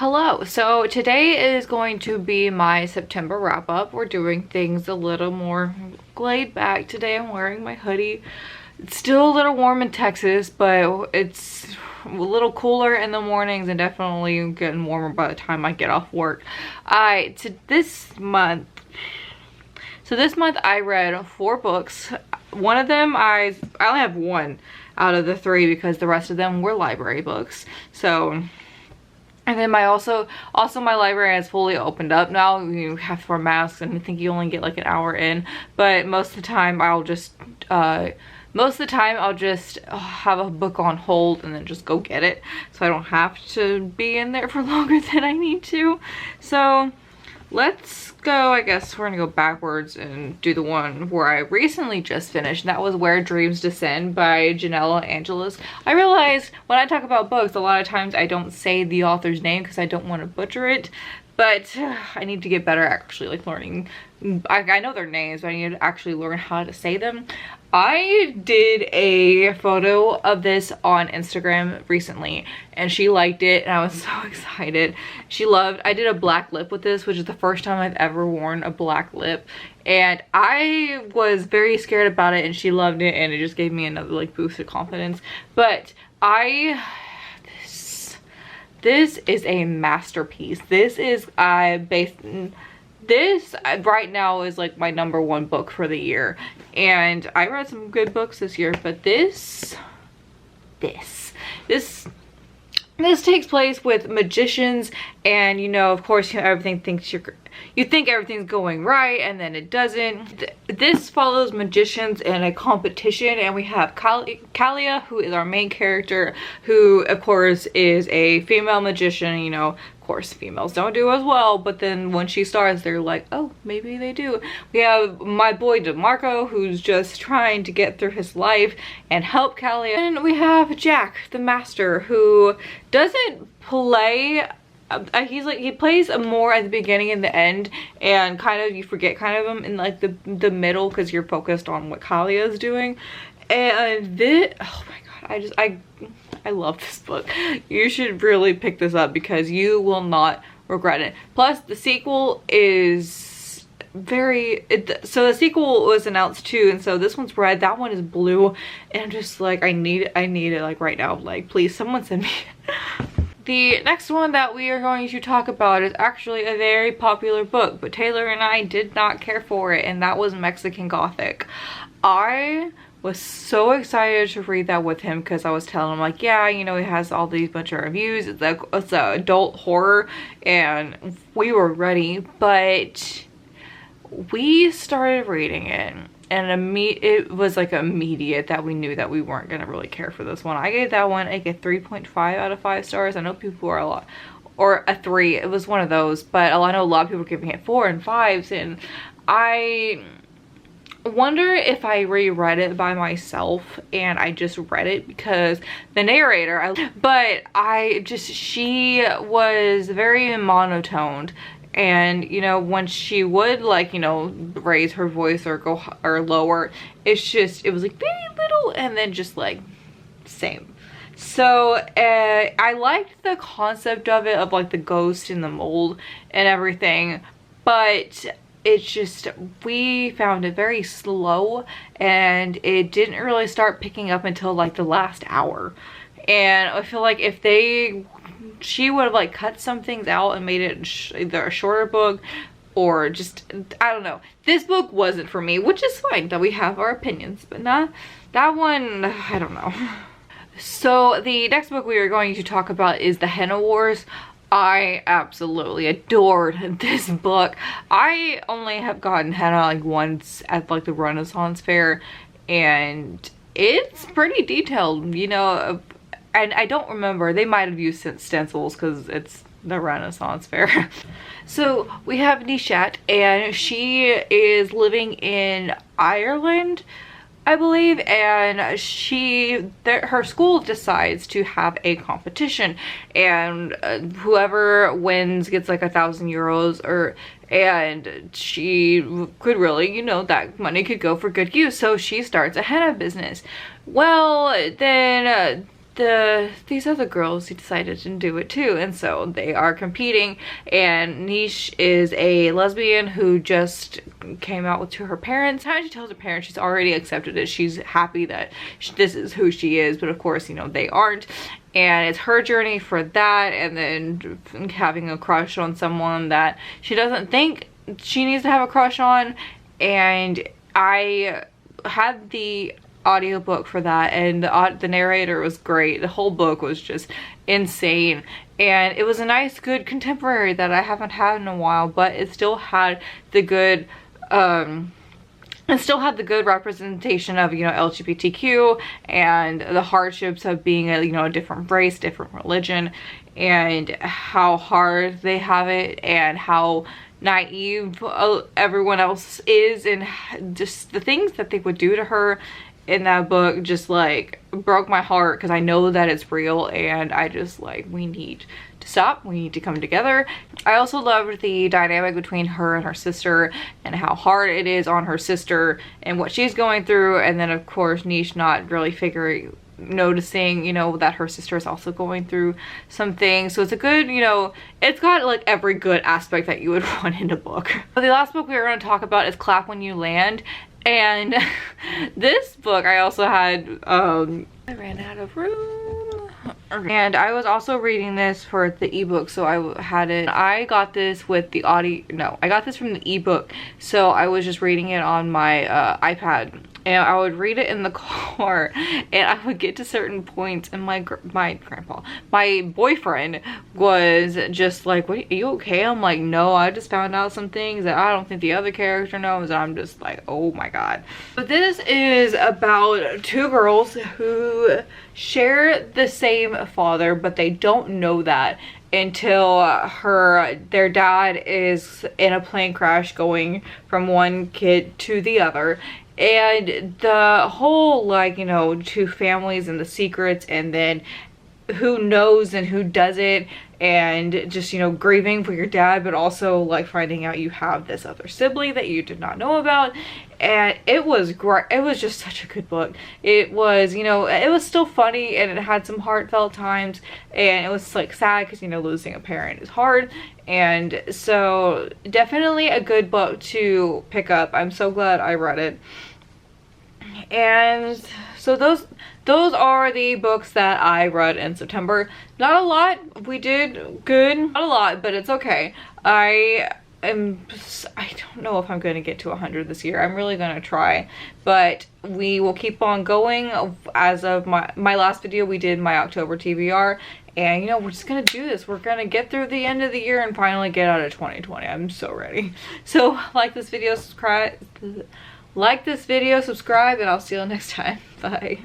Hello. So today is going to be my September wrap up. We're doing things a little more laid back. Today I'm wearing my hoodie. It's still a little warm in Texas, but it's a little cooler in the mornings and definitely getting warmer by the time I get off work. This month I read 4 books. One of them I only have one out of the 3 because the rest of them were library books. So, and then my library has fully opened up now. You have to wear masks and I think you only get like an hour in, but most of the time I'll just have a book on hold and then just go get it, so I don't have to be in there for longer than I need to. So let's go, I guess we're gonna go backwards and do the one where I recently just finished, and that was Where Dreams Descend by Janella Angelis. I realized when I talk about books, a lot of times I don't say the author's name because I don't want to butcher it, but I need to get better at actually like learning. I know their names, but I need to actually learn how to say them. I did a photo of this on Instagram recently and she liked it and I was so excited. I did a black lip with this, which is the first time I've ever worn a black lip, and I was very scared about it and she loved it, and it just gave me another like boost of confidence. But this is a masterpiece. This right now is like my #1 book for the year, and I read some good books this year, but this takes place with magicians, and you know, of course, you think everything's going right and then it doesn't. This follows magicians in a competition, and we have Kalia, who is our main character, who of course is a female magician. You know, of course females don't do as well, but then when she starts, they're like, oh, maybe they do. We have my boy DeMarco, who's just trying to get through his life and help Kalia. And we have Jack, the master, who doesn't play, he plays more at the beginning and the end, and kind of you forget kind of him in like the middle because you're focused on what Kalia is doing. And this, oh my god, I love this book. You should really pick this up because you will not regret it. Plus the sequel is so the sequel was announced too, and so this one's red, that one is blue, and I'm just like, I need it like right now. Like, please someone send me The next one that we are going to talk about is actually a very popular book, but Taylor and I did not care for it, and that was Mexican Gothic. I was so excited to read that with him because I was telling him like, yeah, you know, it has all these bunch of reviews, it's an adult horror, and we were ready. But we started reading it, and it was like immediate that we knew that we weren't gonna really care for this one. I gave that one like a 3.5 out of 5 stars. I know people are a lot, or a 3, it was one of those, but I know a lot of people are giving it 4 and 5s, and I wonder if I reread it by myself and I just read it because the narrator, she was very monotoned. And you know, when she would like, you know, raise her voice or go or lower, it was like very little and then just like same. So I liked the concept of it, of like the ghost in the mold and everything, but it's just, we found it very slow and it didn't really start picking up until like the last hour. And I feel like if she would have like cut some things out and made it either a shorter book or just, I don't know. This book wasn't for me, which is fine that we have our opinions, but not that one, I don't know. So the next book we are going to talk about is The Henna Wars. I absolutely adored this book. I only have gotten henna like once at like the Renaissance fair, and it's pretty detailed, you know. And I don't remember, they might have used stencils because it's the Renaissance fair. So we have Nishat, and she is living in Ireland, I believe, and her school decides to have a competition, and whoever wins gets like 1,000 euros, and she could really, you know, that money could go for good use. So she starts a henna business. Well, then these other girls decided to do it too, and so they are competing. And Niche is a lesbian who just came out to her parents. How she tells her parents she's already accepted it, she's happy that this is who she is, but of course, you know, they aren't. And it's her journey for that, and then having a crush on someone that she doesn't think she needs to have a crush on. And I had the audiobook for that, and the narrator was great. The whole book was just insane, and it was a nice, good contemporary that I haven't had in a while, but it still had the good representation of, you know, LGBTQ and the hardships of being a, you know, a different race, different religion, and how hard they have it, and how naive everyone else is, and just the things that they would do to her in that book just like broke my heart, because I know that it's real, and I just like, we need to stop, we need to come together. I also loved the dynamic between her and her sister, and how hard it is on her sister and what she's going through, and then of course Niche not really noticing, you know, that her sister is also going through some things. So it's a good, you know, it's got like every good aspect that you would want in a book. But the last book we were going to talk about is Clap When You Land. And this book I also had, I ran out of room. And I was also reading this for the ebook, so I had it. I got this with the I got this from the ebook, so I was just reading it on my iPad. And I would read it in the car, and I would get to certain points, and my boyfriend was just like, "What, are you okay?" I'm like, "No, I just found out some things that I don't think the other character knows." And I'm just like, oh my god. But this is about two girls who share the same father, but they don't know that until their dad is in a plane crash going from one kid to the other. And the whole, like, you know, two families and the secrets, and then who knows and who doesn't, and just, you know, grieving for your dad, but also like finding out you have this other sibling that you did not know about. And it was great. It was just such a good book. It was, you know, it was still funny, and it had some heartfelt times, and it was like sad because, you know, losing a parent is hard. And so definitely a good book to pick up. I'm so glad I read it. And so those are the books that I read in September. Not a lot. We did good. Not a lot, but it's okay. I don't know if I'm going to get to 100 this year. I'm really going to try, but we will keep on going. As of my last video, we did my October TBR, and you know, we're just going to do this. We're going to get through the end of the year and finally get out of 2020. I'm so ready. So like this video, subscribe, and I'll see you next time. Bye.